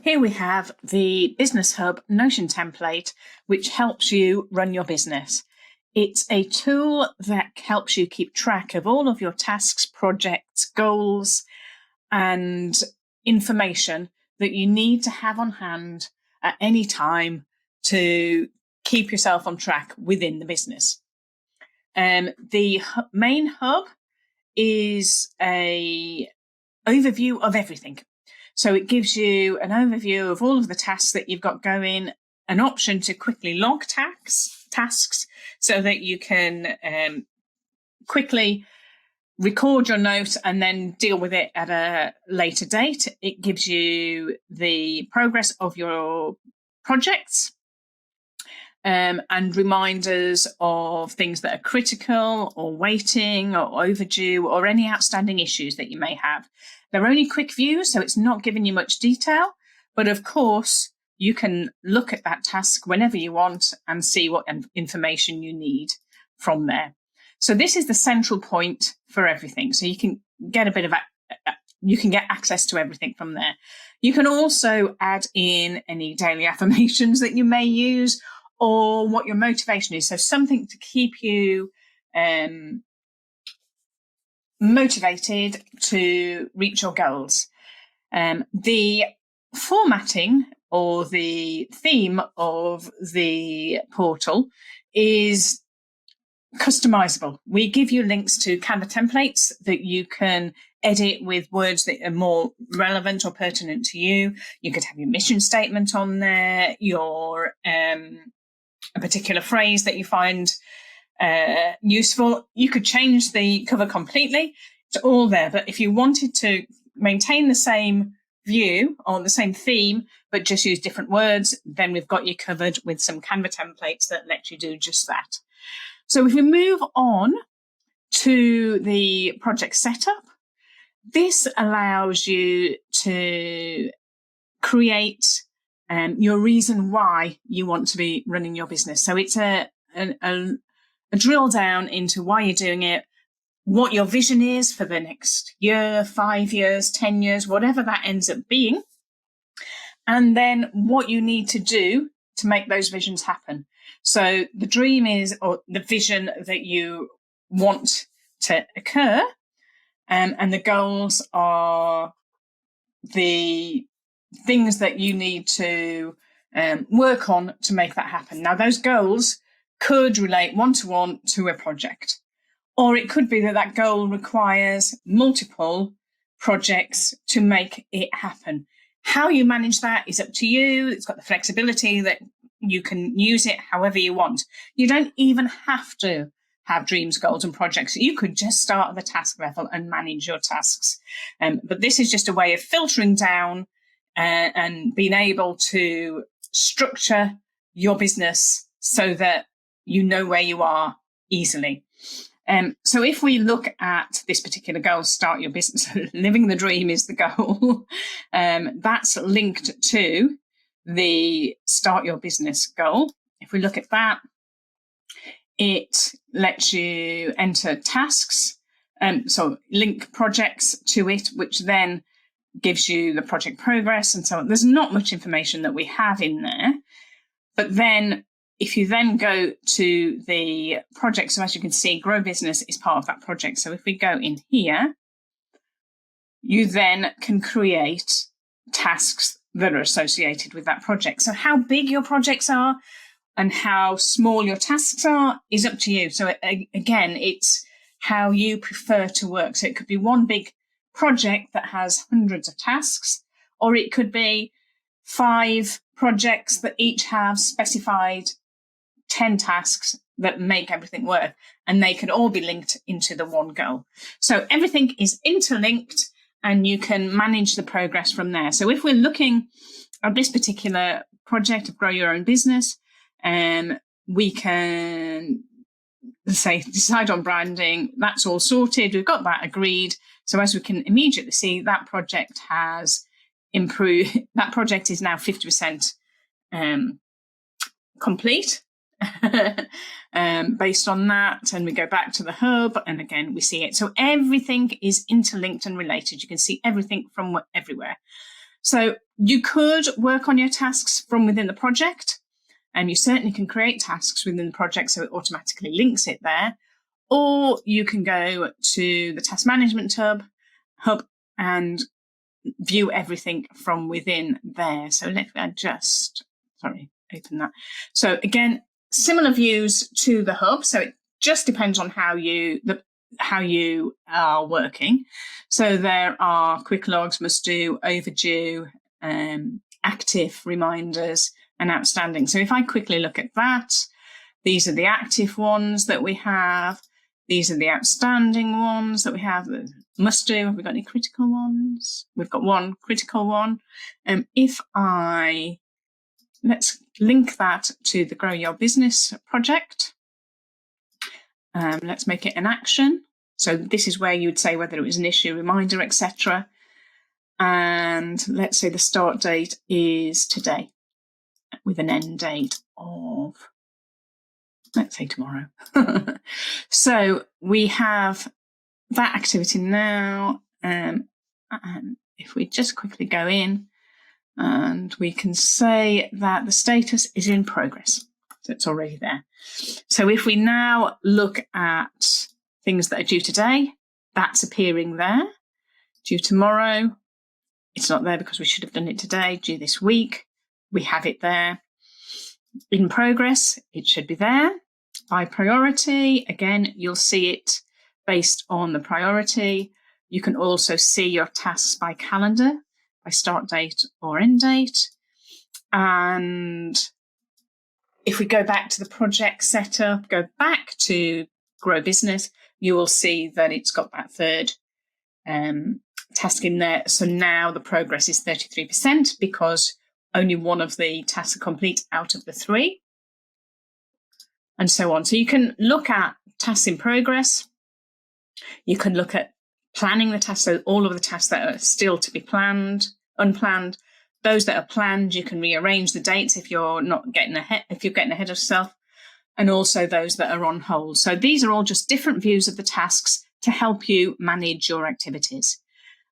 Here we have the Business Hub Notion template, which helps you run your business. It's a tool that helps you keep track of all of your tasks, projects, goals, and information that you need to have on hand at any time to keep yourself on track within the business. The main hub is an overview of everything. So it gives you an overview of all of the tasks that you've got going, an option to quickly log tasks so that you can quickly record your note and then deal with it at a later date. It gives you the progress of your projects and reminders of things that are critical or waiting or overdue or any outstanding issues that you may have. They're only quick views, so it's not giving you much detail. But of course, you can look at that task whenever you want and see what information you need from there. So this is the central point for everything. So you can get access to everything from there. You can also add in any daily affirmations that you may use or what your motivation is. So something to keep you motivated to reach your goals. The formatting or the theme of the portal is customizable. We give you links to Canva templates that you can edit with words that are more relevant or pertinent to you. You could have your mission statement on there, your a particular phrase that you find useful. You could change the cover completely. It's all there. But if you wanted to maintain the same view or the same theme, but just use different words, then we've got you covered with some Canva templates that let you do just that. So if we move on to the project setup, this allows you to create your reason why you want to be running your business. So it's a drill down into why you're doing it, what your vision is for the next year, 5 years, 10 years, whatever that ends up being, and then what you need to do to make those visions happen. So the dream is, or the vision that you want to occur, and the goals are the things that you need to work on to make that happen. Now, those goals could relate one-to-one to a project, or it could be that that goal requires multiple projects to make it happen. How you manage that is up to you. It's got the flexibility that you can use it however you want. You don't even have to have dreams, goals, and projects. You could just start at the task level and manage your tasks. But this is just a way of filtering down and being able to structure your business so that you know where you are easily. So if we look at this particular goal, start your business, living the dream is the goal. That's linked to the start your business goal. If we look at that, it lets you enter tasks, so link projects to it, which then gives you the project progress and so on. There's not much information that we have in there, but then if you then go to the project, so as you can see, Grow Business is part of that project. So if we go in here, you then can create tasks that are associated with that project. So how big your projects are and how small your tasks are is up to you. So again, it's how you prefer to work. So it could be one big project that has hundreds of tasks, or it could be 5 projects that each have specified 10 tasks that make everything work, and they can all be linked into the one goal. So everything is interlinked and you can manage the progress from there. So if we're looking at this particular project of Grow Your Own Business, we can say decide on branding. That's all sorted. We've got that agreed. So as we can immediately see, that project has improved. That project is now 50% complete based on that. And we go back to the hub and again, we see it. So everything is interlinked and related. You can see everything from everywhere. So you could work on your tasks from within the project, and you certainly can create tasks within the project so it automatically links it there. Or you can go to the task management hub and view everything from within there. So let me just, open that. So again, similar views to the hub. So it just depends on how you are working. So there are quick logs, must do, overdue, active, reminders, and outstanding. So if I quickly look at that, these are the active ones that we have. These are the outstanding ones that we have. Must do. Have we got any critical ones? We've got one critical one. Let's link that to the Grow Your Business project. Let's make it an action. So this is where you would say whether it was an issue, reminder, etc. And let's say the start date is today with an end date of, let's say tomorrow. So we have that activity now. And if we just quickly go in, and we can say that the status is in progress. So it's already there. So if we now look at things that are due today, that's appearing there. Due tomorrow, it's not there because we should have done it today. Due this week, we have it there. In progress, it should be there. By priority, again, you'll see it based on the priority. You can also see your tasks by calendar, by start date or end date. And if we go back to the project setup, go back to Grow Business, you will see that it's got that third task in there. So now the progress is 33% because only one of the tasks are complete out of the 3, and so on. So you can look at tasks in progress. You can look at planning the tasks, so all of the tasks that are still to be planned, unplanned. Those that are planned, you can rearrange the dates if you're getting ahead of yourself, and also those that are on hold. So these are all just different views of the tasks to help you manage your activities.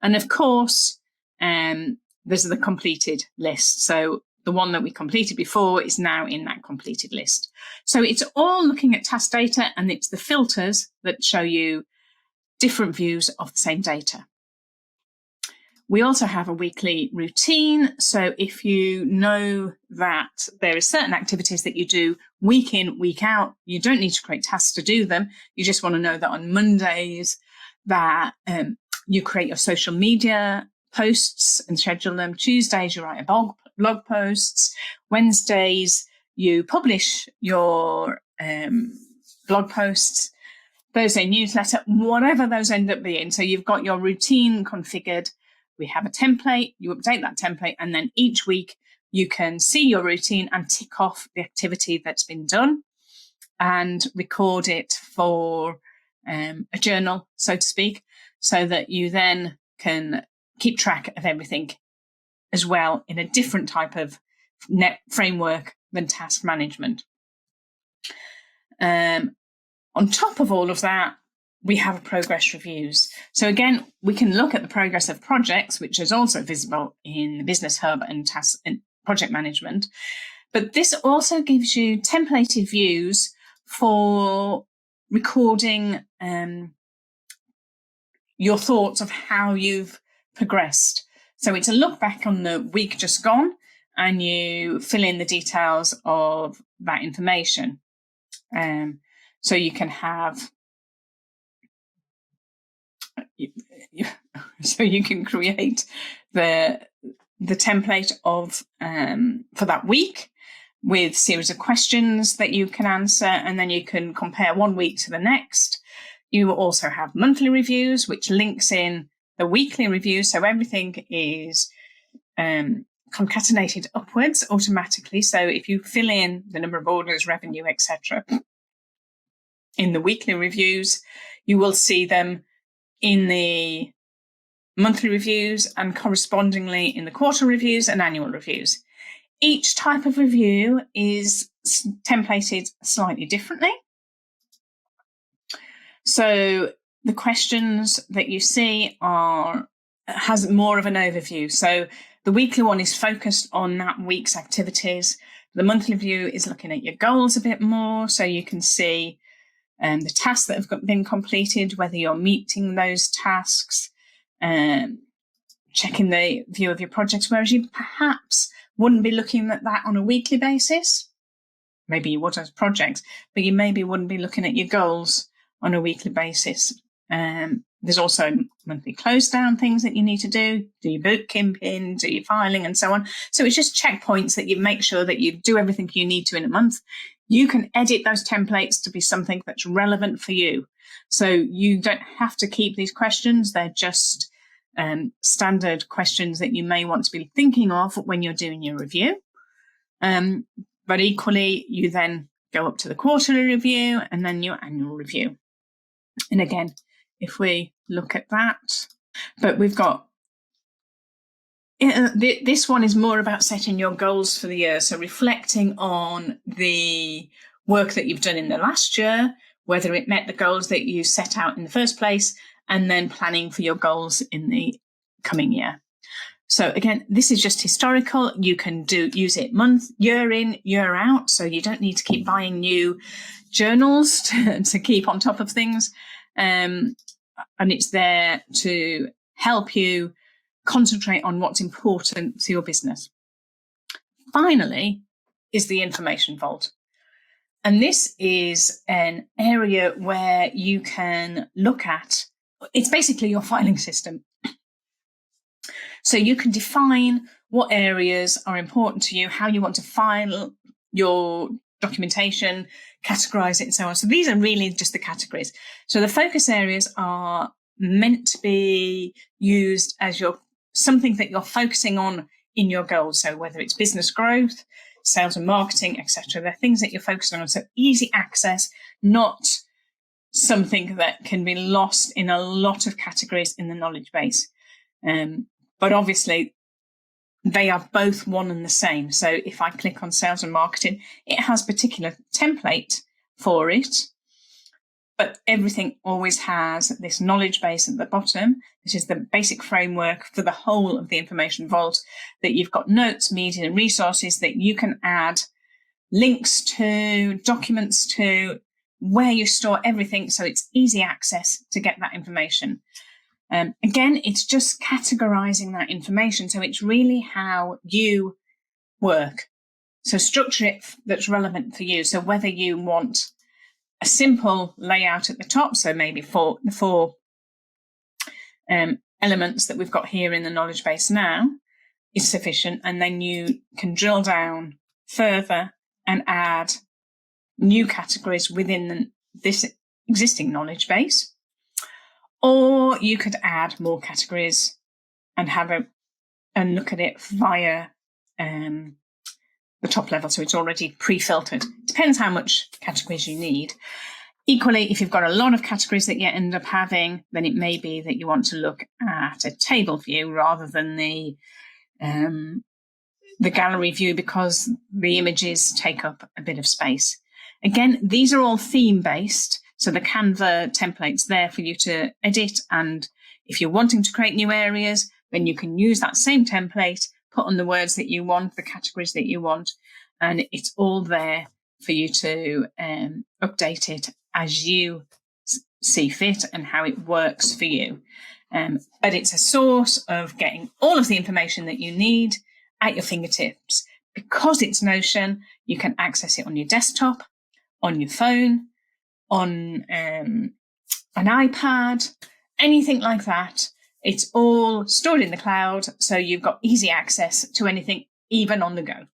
And of course, there's the completed list. So the one that we completed before is now in that completed list. So it's all looking at task data, and it's the filters that show you different views of the same data. We also have a weekly routine. So if you know that there are certain activities that you do week in, week out, you don't need to create tasks to do them. You just want to know that on Mondays that you create your social media posts and schedule them. Tuesdays, you write a blog posts. Wednesdays, you publish your blog posts. Thursday newsletter, whatever those end up being. So you've got your routine configured. We have a template, you update that template, and then each week you can see your routine and tick off the activity that's been done and record it for a journal, so to speak, so that you then can keep track of everything as well in a different type of net framework than task management. On top of all of that, we have progress reviews. So again, we can look at the progress of projects, which is also visible in the Business Hub and task and project management. But this also gives you templated views for recording your thoughts of how you've progressed. So it's a look back on the week just gone, and you fill in the details of that information. So you can have, so you can create the template of for that week with series of questions that you can answer, and then you can compare one week to the next. You also have monthly reviews, which links in the weekly reviews, so everything is concatenated upwards automatically. So if you fill in the number of orders, revenue, etc., in the weekly reviews, you will see them in the monthly reviews and correspondingly in the quarter reviews and annual reviews. Each type of review is templated slightly differently. So the questions that you see has more of an overview. So The weekly one is focused on that week's activities. The monthly view is looking at your goals a bit more, so you can see the tasks that have been completed, whether you're meeting those tasks, checking the view of your projects, whereas you perhaps wouldn't be looking at that on a weekly basis. Maybe you would as projects, but you maybe wouldn't be looking at your goals on a weekly basis. There's also monthly close down things that you need to do your bookkeeping, do your filing and so on. So it's just checkpoints that you make sure that you do everything you need to in a month. You can edit those templates to be something that's relevant for you. So you don't have to keep these questions. They're just standard questions that you may want to be thinking of when you're doing your review. But equally, you then go up to the quarterly review and then your annual review. And again, if we look at that, but we've got, this one is more about setting your goals for the year. So reflecting on the work that you've done in the last year, whether it met the goals that you set out in the first place, and then planning for your goals in the coming year. So again, this is just historical. You can use it year in, year out. So you don't need to keep buying new journals to keep on top of things. And it's there to help you concentrate on what's important to your business. Finally, is the information vault. And this is an area where you can look at, it's basically your filing system. So you can define what areas are important to you, how you want to file your documentation, categorize it and so on. So these are really just the categories. So the focus areas are meant to be used as something that you're focusing on in your goals. So whether it's business growth, sales and marketing, etc., they're things that you're focusing on. So easy access, not something that can be lost in a lot of categories in the knowledge base. But obviously, they are both one and the same. So if I click on sales and marketing, it has a particular template for it, but everything always has this knowledge base at the bottom. This is the basic framework for the whole of the information vault, that you've got notes, media and resources that you can add links to, documents to, where you store everything. So it's easy access to get that information. Again, it's just categorizing that information. So it's really how you work. So structure it that's relevant for you. So whether you want a simple layout at the top, so maybe the four elements that we've got here in the knowledge base now is sufficient. And then you can drill down further and add new categories within this existing knowledge base. Or you could add more categories and and look at it via the top level. So it's already pre-filtered. Depends how much categories you need. Equally, if you've got a lot of categories that you end up having, then it may be that you want to look at a table view rather than the gallery view, because the images take up a bit of space. Again, these are all theme-based. So the Canva template's there for you to edit. And if you're wanting to create new areas, then you can use that same template, put on the words that you want, the categories that you want, and it's all there for you to update it as you see fit and how it works for you. But it's a source of getting all of the information that you need at your fingertips. Because it's Notion, you can access it on your desktop, on your phone, on an iPad, anything like that. It's all stored in the cloud, so you've got easy access to anything, even on the go.